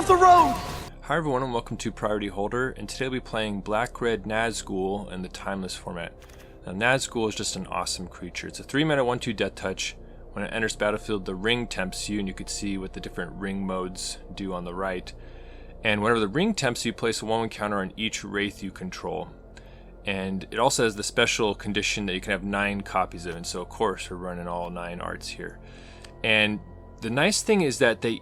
the road! Hi everyone and welcome to Priority Holder, and today we'll be playing Black-Red Nazgul in the Timeless format. Now Nazgul is just an awesome creature. It's a 3-mana 1/2 death touch. When it enters battlefield, the ring tempts you, and you can see what the different ring modes do on the right. And whenever the ring tempts you, place a 1/1 counter on each wraith you control. And it also has the special condition that you can have 9 copies of it, and so of course we're running all 9 arts here. And the nice thing is that they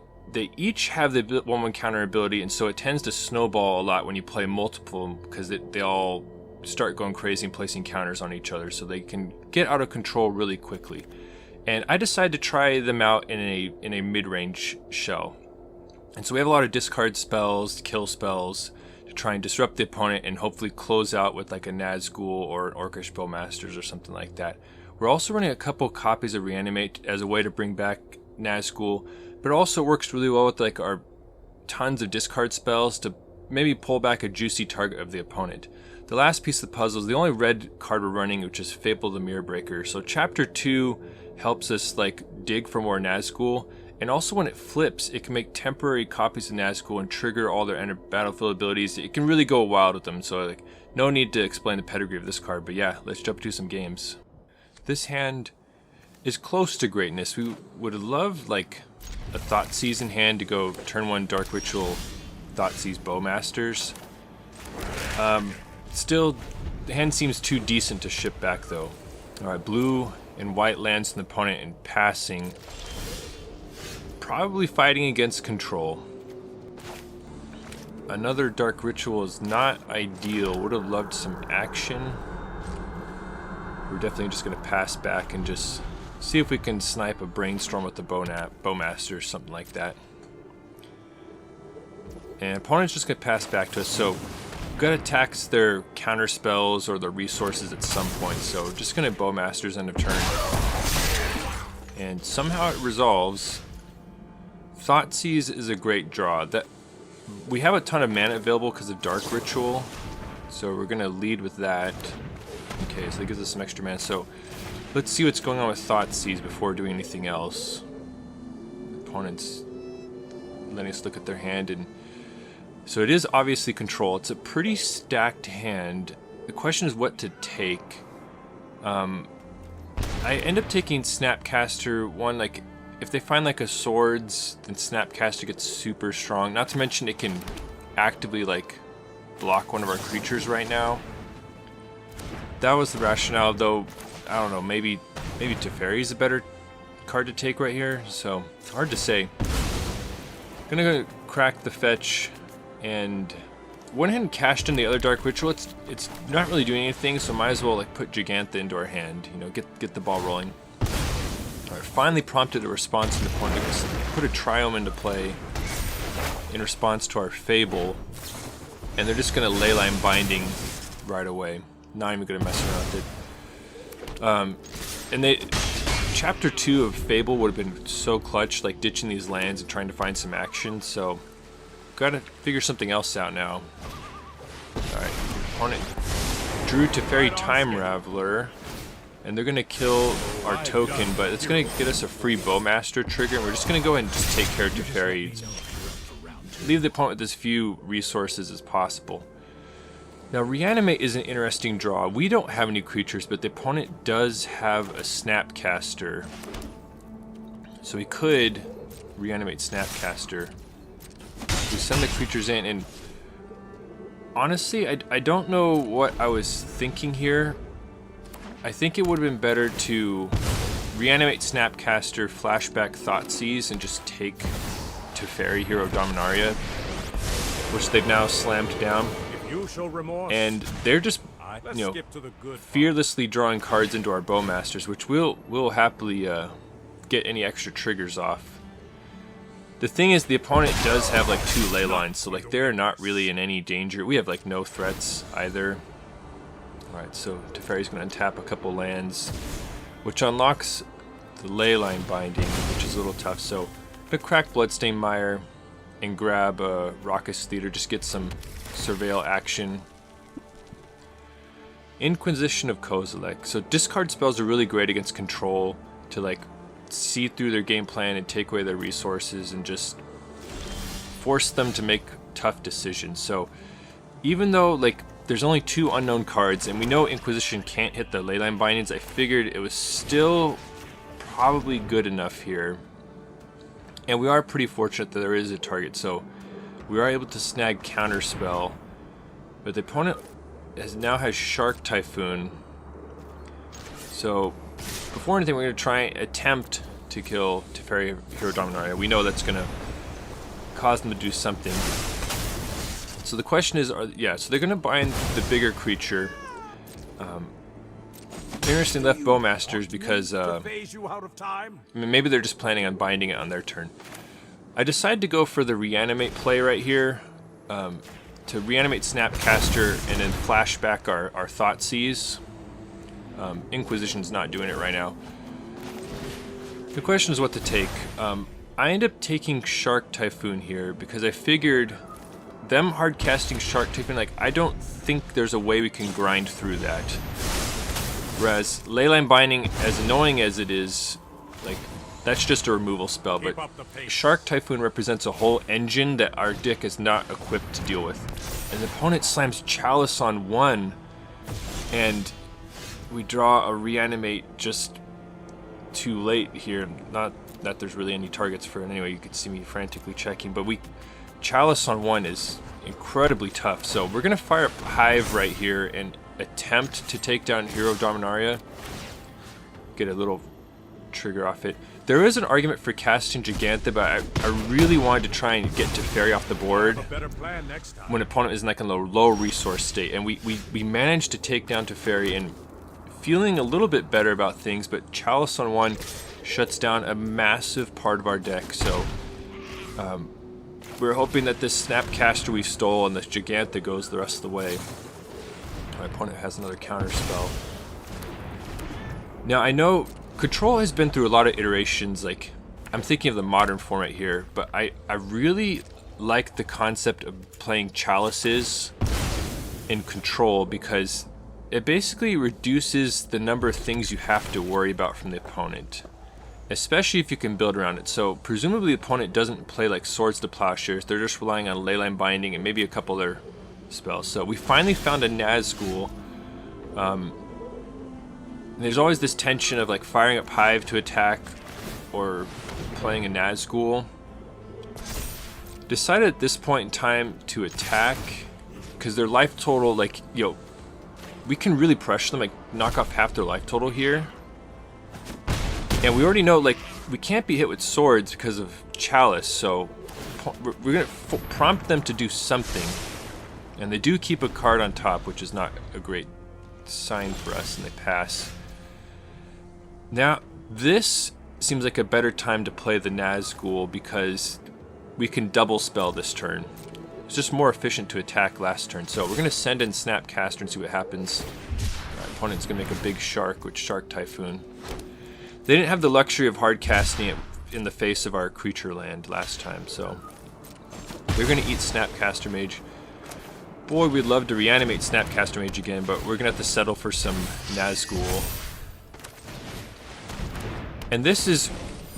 each have the 1/1 counter ability, and so it tends to snowball a lot when you play multiple, because they all start going crazy and placing counters on each other, so they can get out of control really quickly. And I decided to try them out in a mid-range shell. And so we have a lot of discard spells, kill spells, to try and disrupt the opponent and hopefully close out with like a Nazgul or an Orcish Bowmasters or something like that. We're also running a couple copies of Reanimate as a way to bring back Nazgul, but it also works really well with like our tons of discard spells to maybe pull back a juicy target of the opponent. The last piece of the puzzle is the only red card we're running, which is Fable the Mirror Breaker. So chapter 2 helps us like dig for more Nazgul, and also when it flips, it can make temporary copies of Nazgul and trigger all their battlefield abilities. It can really go wild with them, so like no need to explain the pedigree of this card, but yeah, let's jump to some games. This hand is close to greatness. We would love like a Thoughtseize in hand to go turn 1 Dark Ritual Thoughtseize Bowmasters. Still, the hand seems too decent to ship back though. Alright, blue and white lands an opponent and passing. Probably fighting against control. Another Dark Ritual is not ideal. Would have loved some action. We're definitely just going to pass back and just see if we can snipe a Brainstorm with the Bowmaster or something like that. And opponent's just going to pass back to us, so we've got to tax their counter spells or their resources at some point. So we're just going to Bowmasters end of turn. And somehow it resolves. Thoughtseize is a great draw. That we have a ton of mana available because of Dark Ritual, so we're going to lead with that. Okay, so that gives us some extra mana. So let's see what's going on with Thoughtseize before doing anything else. Opponents letting us look at their hand, and so it is obviously control. It's a pretty stacked hand. The question is what to take. I end up taking Snapcaster. One, like if they find like a swords, then Snapcaster gets super strong. Not to mention it can actively like block one of our creatures right now. That was the rationale, though. I don't know, maybe Teferi is a better card to take right here, so hard to say. Gonna go crack the fetch, and went ahead and cashed in the other Dark Ritual. It's not really doing anything, so might as well like put Jegantha into our hand, you know, get the ball rolling. Alright, finally prompted a response in the opponent. Put a Triome into play in response to our Fable, and they're just gonna Leyline Binding right away. Not even gonna mess around with it. And chapter 2 of Fable would have been so clutch, like ditching these lands and trying to find some action, so gotta figure something else out now. Alright, opponent drew Teferi Time Raveler, and they're gonna kill our token, but it's gonna get us a free Bowmaster trigger, and we're just gonna go ahead and just take care of Teferi. Leave the opponent with as few resources as possible. Now Reanimate is an interesting draw. We don't have any creatures, but the opponent does have a Snapcaster. So we could Reanimate Snapcaster. We send the creatures in, and honestly, I don't know what I was thinking here. I think it would have been better to Reanimate Snapcaster, flashback Thoughtseize, and just take Teferi, Hero Dominaria, which they've now slammed down. And they're just, you know, fearlessly drawing cards into our Bowmasters, which we'll happily get any extra triggers off. The thing is, the opponent does have like 2 ley lines, so like they're not really in any danger. We have like no threats either. Alright, so Teferi's going to untap a couple lands, which unlocks the Leyline Binding, which is a little tough. So I'm going to crack Bloodstained Mire and grab Raucous Theater, just get some surveil action. Inquisition of Kozilek. So discard spells are really great against control to like see through their game plan and take away their resources and just force them to make tough decisions. So even though like there's only 2 unknown cards and we know Inquisition can't hit the leyline bindings, I figured it was still probably good enough here. And we are pretty fortunate that there is a target, so we are able to snag Counterspell. But the opponent now has Shark Typhoon. So before anything, we're going to try and attempt to kill Teferi Hero Dominaria. We know that's going to cause them to do something. So the question is, so they're going to bind the bigger creature. Interesting left Bowmasters because I mean, maybe they're just planning on binding it on their turn. I decided to go for the Reanimate play right here, to reanimate Snapcaster and then flash back our Thoughtseize. Inquisition's not doing it right now. The question is what to take. I end up taking Shark Typhoon here because I figured them hard casting Shark Typhoon, like I don't think there's a way we can grind through that. Whereas Leyline Binding, as annoying as it is, like that's just a removal spell, but Shark Typhoon represents a whole engine that our deck is not equipped to deal with. And the opponent slams Chalice on 1, and we draw a Reanimate just too late here. Not that there's really any targets for it anyway, you could see me frantically checking, but Chalice on 1 is incredibly tough, so we're going to fire up Hive right here and attempt to take down Hero Dominaria. Get a little trigger off it. There is an argument for casting Jegantha, but I really wanted to try and get Teferi off the board when opponent is in like a low resource state, and we managed to take down Teferi and feeling a little bit better about things, but Chalice on 1 shuts down a massive part of our deck, so we're hoping that this Snapcaster we stole and this Jegantha goes the rest of the way. My opponent has another counter spell. Now I know Control has been through a lot of iterations, like I'm thinking of the modern format here, but I really like the concept of playing Chalices in Control because it basically reduces the number of things you have to worry about from the opponent, especially if you can build around it. So presumably the opponent doesn't play like Swords to Plowshares, they're just relying on Leyline Binding and maybe a couple other spells. So we finally found a Nazgul. There's always this tension of like firing up Hive to attack or playing a Nazgul. Decided at this point in time to attack because their life total, like, we can really pressure them, like knock off half their life total here. And we already know, like, we can't be hit with swords because of Chalice, so we're going to prompt them to do something. And they do keep a card on top, which is not a great sign for us, and they pass. Now, this seems like a better time to play the Nazgul because we can double spell this turn. It's just more efficient to attack last turn. So we're going to send in Snapcaster and see what happens. Our opponent's going to make a big shark with Shark Typhoon. They didn't have the luxury of hard casting it in the face of our creature land last time, so they're going to eat Snapcaster Mage. Boy, we'd love to reanimate Snapcaster Mage again, but we're going to have to settle for some Nazgul. And this is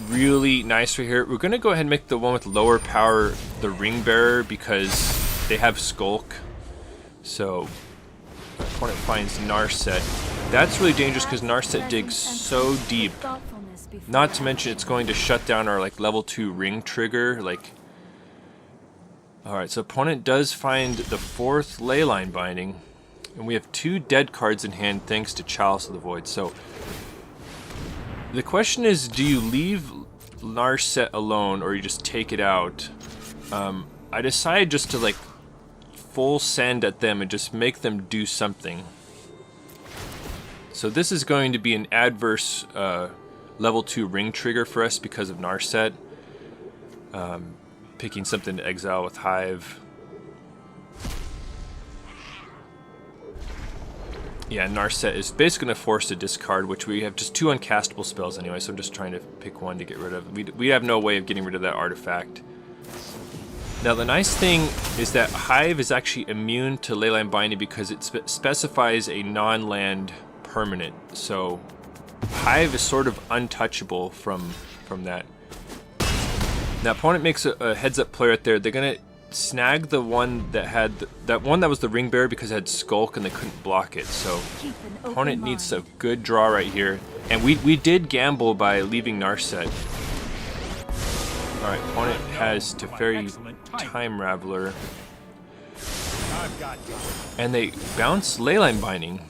really nice right here. We're going to go ahead and make the one with lower power the Ring Bearer because they have Skulk. So our opponent finds Narset. That's really dangerous because Narset digs so deep. Not to mention it's going to shut down our like level 2 ring trigger. Alright, so opponent does find the 4th Leyline Binding. And we have 2 dead cards in hand thanks to Chalice of the Void. So the question is, do you leave Narset alone or you just take it out? I decided just to like full send at them and just make them do something. So this is going to be an adverse level 2 ring trigger for us because of Narset. Picking something to exile with Hive. Yeah, Narset is basically going to force a discard, which we have just 2 uncastable spells anyway, so I'm just trying to pick one to get rid of. We have no way of getting rid of that artifact. Now the nice thing is that Hive is actually immune to Leyline Binding because it specifies a non-land permanent, so Hive is sort of untouchable from that. Now opponent makes a heads up play right there. They're going to snag the one that had that one that was the ring bearer because it had skulk and they couldn't block it. So opponent needs a good draw right here, and we did gamble by leaving Narset. All right, opponent has Teferi Time Raveler, and they bounce Leyline Binding.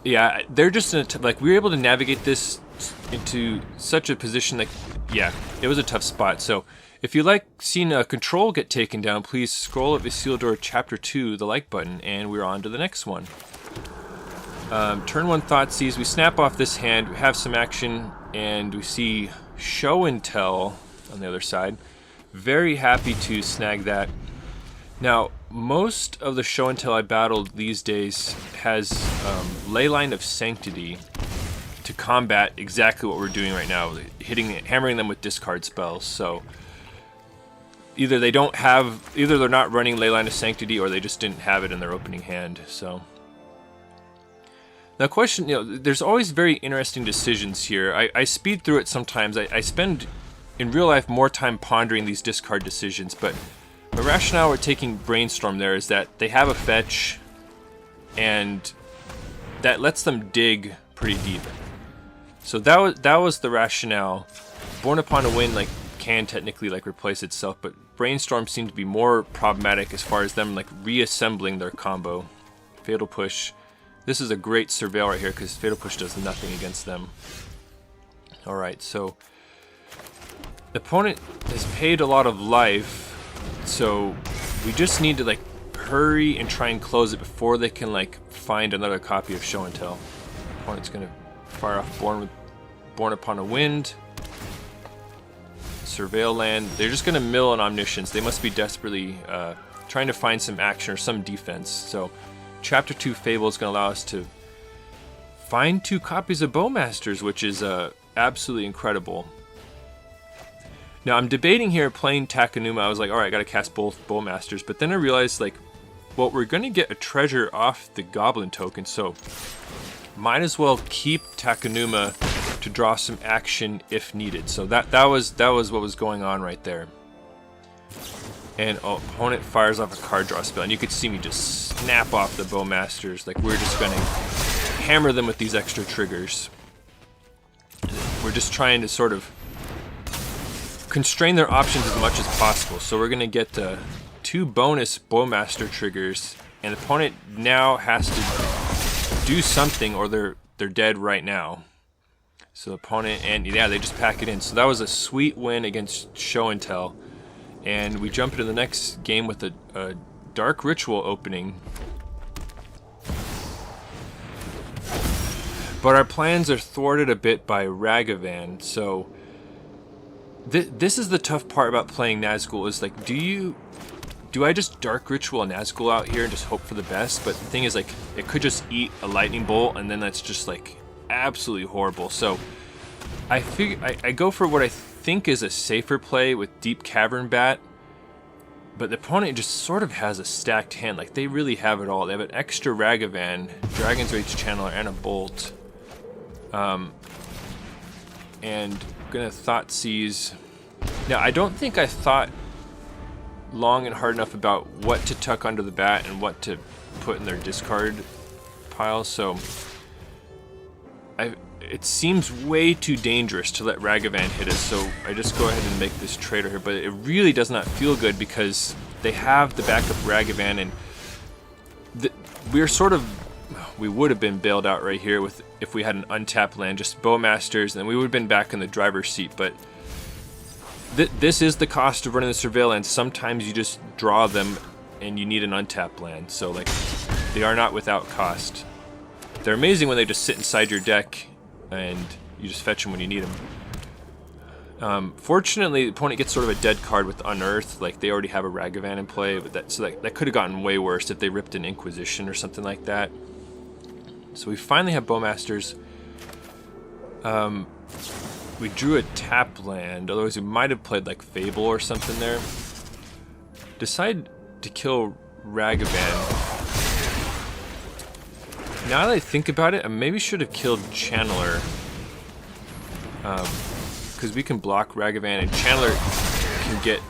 Yeah, they're just in a like we were able to navigate this into such a position that, yeah, it was a tough spot. So if you like seeing a control get taken down, please scroll up Isildur Chapter 2, the like button, and we're on to the next one. Turn 1 Thoughtseize, we snap off this hand, we have some action, and we see Show and Tell on the other side. Very happy to snag that. Now, most of the Show and Tell I battled these days has Leyline of Sanctity to combat exactly what we're doing right now, hammering them with discard spells. So either they're not running Leyline of Sanctity, or they just didn't have it in their opening hand. So now, question, there's always very interesting decisions here. I speed through it sometimes. I spend in real life more time pondering these discard decisions, but the rationale we're taking Brainstorm there is that they have a fetch, and that lets them dig pretty deep. So that was the rationale. Born Upon a Wind can technically replace itself, but Brainstorm seemed to be more problematic as far as them reassembling their combo. Fatal Push. This is a great surveil right here because Fatal Push does nothing against them. Alright, so the opponent has paid a lot of life, so we just need to hurry and try and close it before they can find another copy of Show and Tell. Opponent's gonna fire off Born Upon a Wind. Surveil land. They're just gonna mill an Omniscience. They must be desperately trying to find some action or some defense. So Chapter 2 Fable is gonna allow us to find 2 copies of Bowmasters, which is absolutely incredible. Now I'm debating here playing Takenuma. I was like, alright, I gotta cast both Bowmasters, but then I realized well, we're gonna get a treasure off the Goblin token, so might as well keep Takenuma to draw some action if needed. So that was what was going on right there. And opponent fires off a card draw spell, and you could see me just snap off the Bowmasters. We're just gonna hammer them with these extra triggers. We're just trying to sort of constrain their options as much as possible. So we're gonna get 2 bonus Bowmaster triggers, and the opponent now has to do something or they're dead right now. So the opponent, and yeah, they just pack it in. So that was a sweet win against Show and Tell. And we jump into the next game with a Dark Ritual opening. But our plans are thwarted a bit by Ragavan. So this is the tough part about playing Nazgul, is do I just Dark Ritual a Nazgul out here and just hope for the best? But the thing is, it could just eat a lightning bolt, and then that's just absolutely horrible. So I go for what I think is a safer play with Deep-Cavern Bat, but the opponent just sort of has a stacked hand. They really have it all. They have an extra Ragavan, Dragon's Rage Channeler, and a Bolt. And I'm gonna Thoughtseize. Now I don't think I thought long and hard enough about what to tuck under the bat and what to put in their discard pile, so it seems way too dangerous to let Ragavan hit us, so I just go ahead and make this traitor here. But it really does not feel good because they have the backup Ragavan, and we would have been bailed out right here if we had an untapped land, just Bowmasters, and we would have been back in the driver's seat. But this is the cost of running the surveillance. Sometimes you just draw them and you need an untapped land, so they are not without cost. They're amazing when they just sit inside your deck and you just fetch them when you need them. Fortunately, the opponent gets sort of a dead card with Unearth. They already have a Ragavan in play, but that could have gotten way worse if they ripped an Inquisition or something like that. So we finally have Bowmasters. We drew a tap land, otherwise we might have played Fable or something there. Decide to kill Ragavan. Now that I think about it, I maybe should have killed Channeler. Because we can block Ragavan, and Channeler can get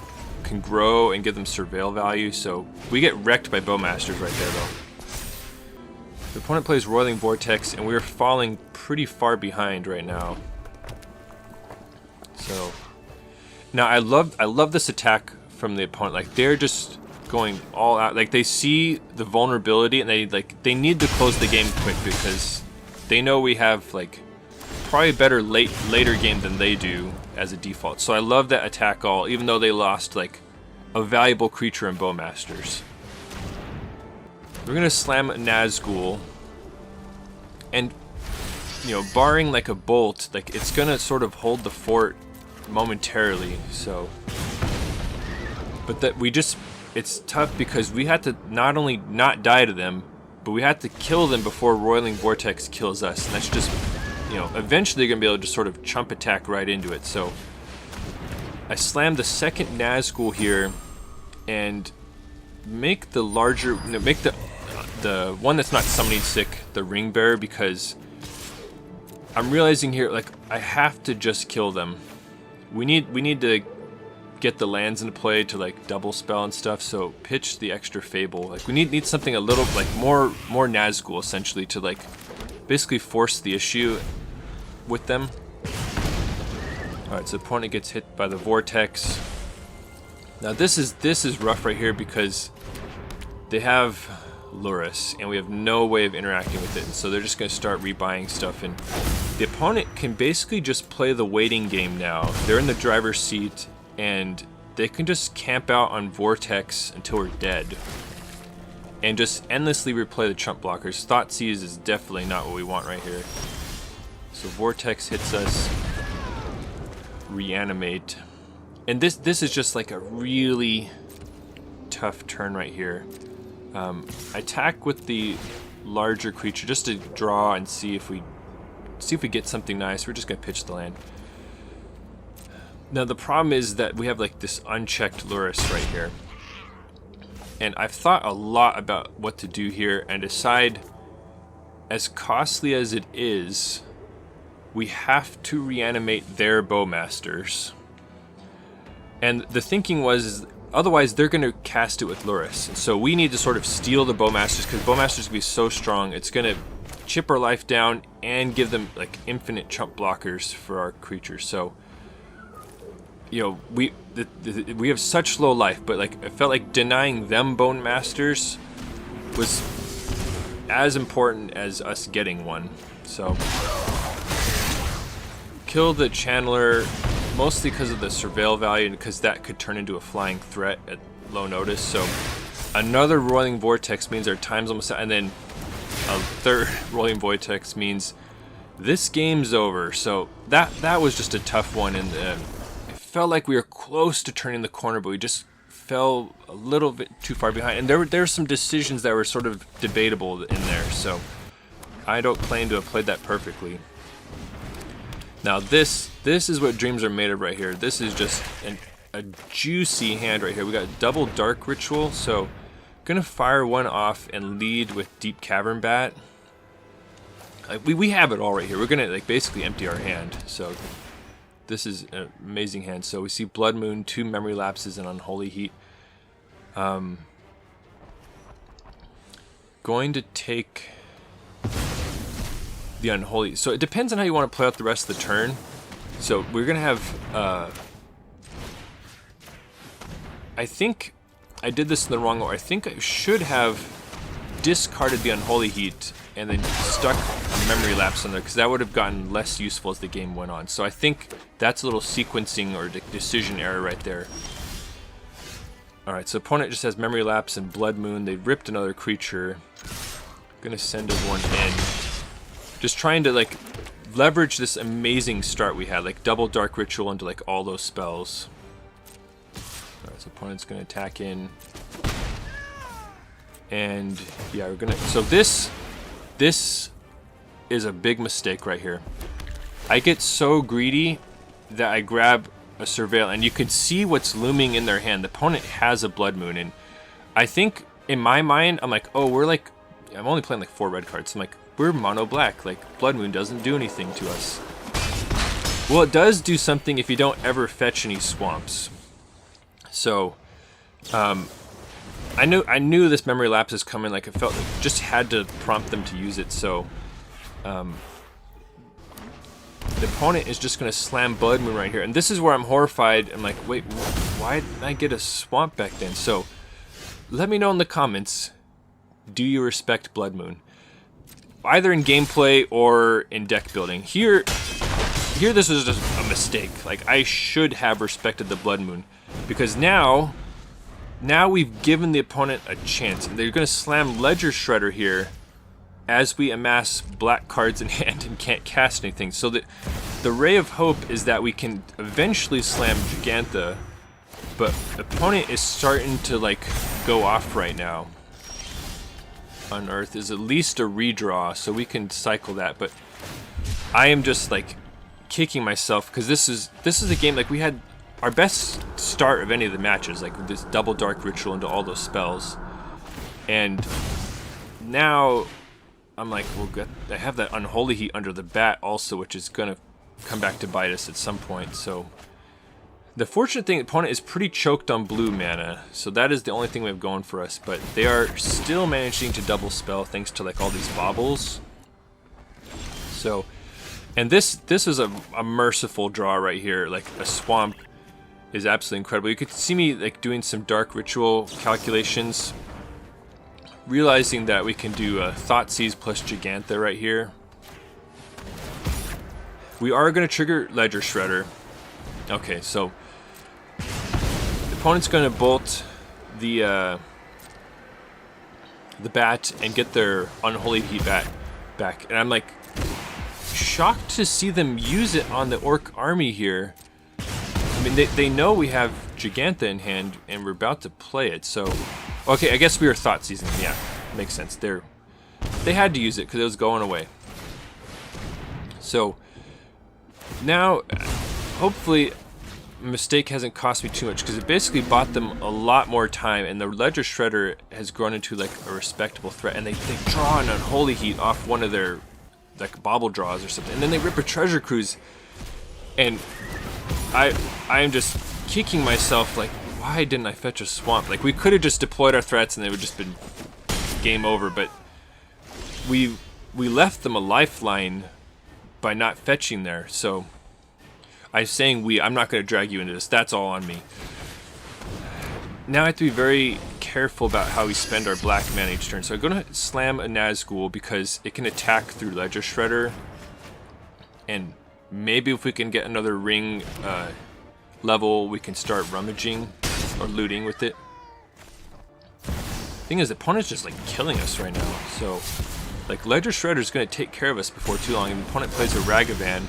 can grow and give them surveil value. So we get wrecked by Bowmasters right there, though. The opponent plays Roiling Vortex, and we're falling pretty far behind right now. So now I love this attack from the opponent. Like, they're just going all out. Like, they see the vulnerability, and they need to close the game quick because they know we have like probably a better later game than they do as a default. So I love that attack all, even though they lost like a valuable creature in Bowmasters. We're gonna slam Nazgul, and you know, barring like a bolt, like it's gonna sort of hold the fort momentarily. So, but that it's tough because we had to not only not die to them, but we had to kill them before Roiling Vortex kills us, and that's just, you know, eventually they're gonna be able to just sort of chump attack right into it. So I slammed the second Nazgul here and make the larger, make the one that's not summoning sick the Ring Bearer, because I'm realizing here, like, I have to just kill them. We need to get the lands into play to like double spell and stuff. So pitch the extra Fable. Like, we need something a little like more Nazgul essentially to like basically force the issue with them. All right, so opponent gets hit by the Vortex. Now this is rough right here because they have Lurrus, and we have no way of interacting with it, and so they're just going to start rebuying stuff, and the opponent can basically just play the waiting game now. They're in the driver's seat, and they can just camp out on Vortex until we're dead, and just endlessly replay the chump blockers. Thoughtseize is definitely not what we want right here. So Vortex hits us, Reanimate, and this is just like a really tough turn right here. Attack with the larger creature just to draw and see if we get something nice. We're just gonna pitch the land. Now the problem is that we have like this unchecked Lurrus right here, and I've thought a lot about what to do here and decide, as costly as it is, we have to reanimate their Bowmasters. And the thinking was, otherwise they're going to cast it with Lurrus. And so we need to sort of steal the Bowmasters, because Bowmasters can be so strong. It's going to chip our life down and give them like infinite chump blockers for our creatures. So, you know, we have such low life, but like I felt like denying them Bowmasters was as important as us getting one. So kill the Channeler, mostly because of the surveil value and because that could turn into a flying threat at low notice. So another Roiling Vortex means our time's almost out, and then a third Roiling Vortex means this game's over. So that was just a tough one, and it felt like we were close to turning the corner, but we just fell a little bit too far behind. And there were some decisions that were sort of debatable in there, so I don't claim to have played that perfectly. Now this is what dreams are made of right here. This is just a juicy hand right here. We got double Dark Ritual, so gonna fire one off and lead with Deep-Cavern Bat. We have it all right here. We're gonna like basically empty our hand. So this is an amazing hand. So we see Blood Moon, 2 Memory Lapses, and Unholy Heat. Going to take the Unholy. So it depends on how you want to play out the rest of the turn. So we're gonna have I think I did this in the wrong order. I think I should have discarded the Unholy Heat and then stuck a Memory Lapse on there, because that would have gotten less useful as the game went on. So I think that's a little sequencing or decision error right there. Alright, so opponent just has Memory Lapse and Blood Moon. They ripped another creature. Gonna send everyone in. Just trying to like leverage this amazing start we had, like double Dark Ritual into like all those spells. Alright, so opponent's gonna attack in. And yeah, we're gonna, so this is a big mistake right here. I get so greedy that I grab a Surveil, and you can see what's looming in their hand. The opponent has a Blood Moon, and I think in my mind, I'm like, oh, we're like, I'm only playing like 4 red cards. I'm like, we're mono black, like Blood Moon doesn't do anything to us. Well, it does do something if you don't ever fetch any swamps. So, I knew this memory lapse is coming. Like, it felt like just had to prompt them to use it. So, the opponent is just going to slam Blood Moon right here. And this is where I'm horrified. I'm like, wait, why didn't I get a swamp back then? So, let me know in the comments, do you respect Blood Moon? Either in gameplay or in deck building. Here this was just a mistake. Like, I should have respected the Blood Moon. Because now we've given the opponent a chance. And they're going to slam Ledger Shredder here as we amass black cards in hand and can't cast anything. So the ray of hope is that we can eventually slam Jegantha, but the opponent is starting to like go off right now. Unearth is at least a redraw, so we can cycle that, but I am just like kicking myself because this is a game like we had our best start of any of the matches, like with this double dark ritual into all those spells, and now I'm like, well, I have that Unholy Heat under the bat also, which is gonna come back to bite us at some point. So the fortunate thing, the opponent is pretty choked on blue mana, so that is the only thing we have going for us. But they are still managing to double spell thanks to like all these baubles. So, and this is a merciful draw right here. Like a swamp is absolutely incredible. You could see me like doing some dark ritual calculations, realizing that we can do a Thoughtseize plus Jegantha right here. We are going to trigger Ledger Shredder. Okay, so the opponent's going to bolt the bat and get their Unholy Heat bat back. And I'm like shocked to see them use it on the Orc army here. I mean, they know we have Jegantha in hand and we're about to play it, so... Okay, I guess we were Thoughtseizing. Yeah, makes sense. They had to use it because it was going away. So now, hopefully, a mistake hasn't cost me too much because it basically bought them a lot more time, and the Ledger Shredder has grown into like a respectable threat. And they draw an Unholy Heat off one of their like bauble draws or something, and then they rip a Treasure Cruise, and I am just kicking myself like, why didn't I fetch a swamp? Like, we could have just deployed our threats and they would just been game over, but we left them a lifeline by not fetching there. So I'm saying I'm not going to drag you into this. That's all on me. Now I have to be very careful about how we spend our black mana each turn. So I'm going to slam a Nazgul because it can attack through Ledger Shredder, and maybe if we can get another ring level, we can start rummaging or looting with it. Thing is, the opponent's just like killing us right now. So, like, Ledger Shredder is going to take care of us before too long. And the opponent plays a Ragavan.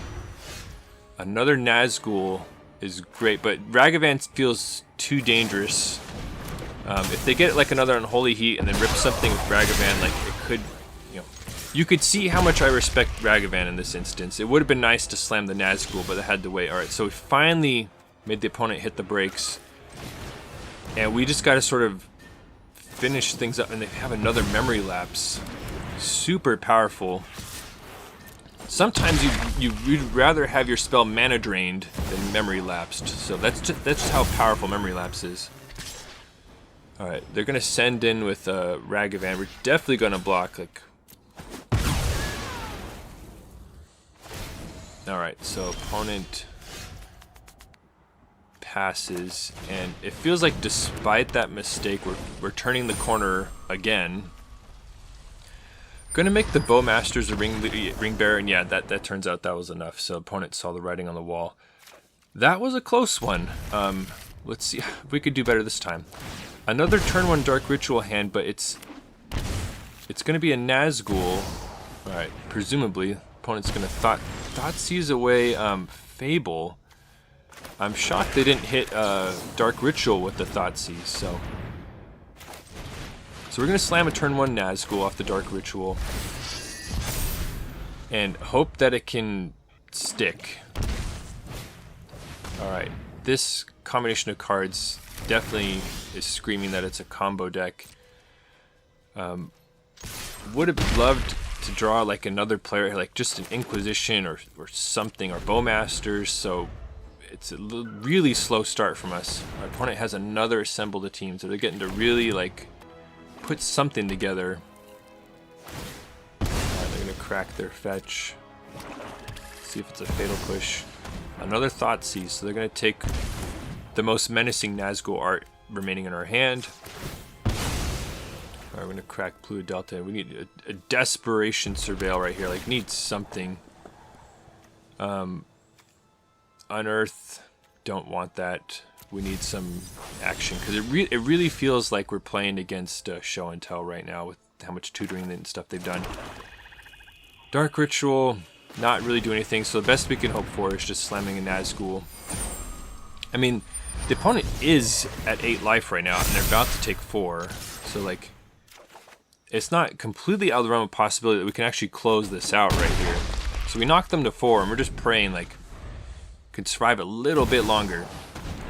Another Nazgul is great, but Ragavan feels too dangerous. If they get like another Unholy Heat and then rip something with Ragavan, like it could, you know, you could see how much I respect Ragavan in this instance. It would have been nice to slam the Nazgul, but I had to wait. All right, so we finally made the opponent hit the brakes. And we just got to sort of finish things up, and they have another memory lapse. Super powerful. Sometimes you'd rather have your spell mana drained than memory lapsed. So that's just how powerful memory lapse is. All right, they're gonna send in with Ragavan. We're definitely gonna block. Like, all right, so opponent passes, and it feels like despite that mistake, we're turning the corner again. Gonna make the Bowmasters a ring bearer, and yeah, that turns out that was enough. So opponent saw the writing on the wall. That was a close one. Let's see if we could do better this time. Another turn 1 Dark Ritual hand, but it's gonna be a Nazgul. All right, presumably opponent's gonna Thoughtseize away Fable. I'm shocked they didn't hit Dark Ritual with the Thoughtseize, so we're going to slam a turn 1 Nazgul off the Dark Ritual and hope that it can stick. Alright, this combination of cards definitely is screaming that it's a combo deck. Would have loved to draw like another player, like just an Inquisition or something, or Bowmasters, so it's a really slow start from us. Our opponent has another assembled a team, so they're getting to really like put something together. They're gonna crack their fetch. See if it's a fatal push. Another Thoughtseize, so they're gonna take the most menacing Nazgul art remaining in our hand. Alright, we're gonna crack Polluted Delta. We need a desperation surveil right here. Like, need something. Unearth, don't want that. We need some action because it really feels like we're playing against show and tell right now with how much tutoring and stuff they've done. Dark Ritual, not really do anything. So the best we can hope for is just slamming a Nazgul. I mean, the opponent is at 8 life right now, and they're about to take 4. So like, it's not completely out of the realm of possibility that we can actually close this out right here. So we knocked them to 4, and we're just praying like could survive a little bit longer.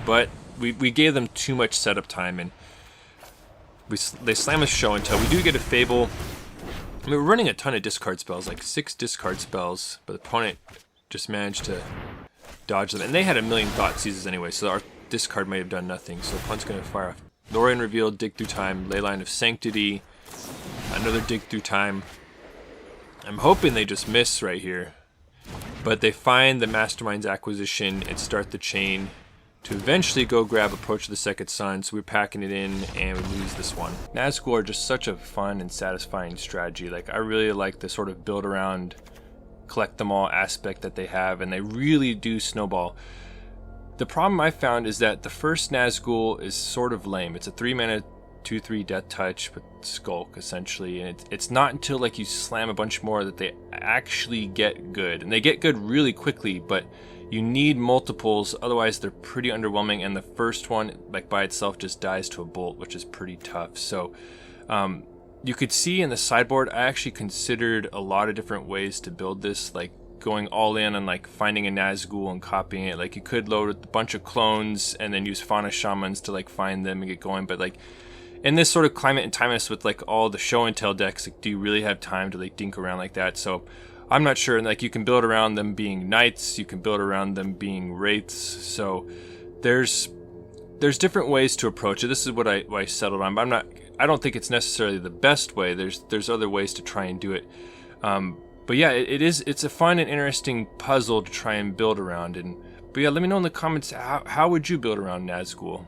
But we gave them too much setup time, and they slam us show and tell. We do get a Fable. I mean, we're running a ton of discard spells, like 6 discard spells, but the opponent just managed to dodge them. And they had a million Thoughtseizes anyway, so our discard might have done nothing. So the opponent's going to fire off Lorien Reveal, Dig Through Time, Leyline of Sanctity, another Dig Through Time. I'm hoping they just miss right here. But they find the Mastermind's Acquisition and start the chain to eventually go grab Approach of the Second Sun. So we're packing it in and we lose this one. Nazgul are just such a fun and satisfying strategy. Like, I really like the sort of build around, collect them all aspect that they have, and they really do snowball. The problem I found is that the first Nazgul is sort of lame. It's a 3-mana 2/3 Death Touch with Skulk essentially, and it's not until like you slam a bunch more that they actually get good, and they get good really quickly, but you need multiples, otherwise they're pretty underwhelming, and the first one like by itself just dies to a bolt, which is pretty tough. So you could see in the sideboard I actually considered a lot of different ways to build this, like going all in on like finding a Nazgul and copying it. Like you could load a bunch of clones and then use Fauna Shamans to like find them and get going, but like in this sort of climate and timeless with like all the show and tell decks, like, do you really have time to like dink around like that? So I'm not sure. And like you can build around them being knights, you can build around them being wraiths. So there's different ways to approach it. This is what I settled on, but I don't think it's necessarily the best way. There's other ways to try and do it. But yeah, it's a fun and interesting puzzle to try and build around. But yeah, let me know in the comments, how would you build around Nazgul?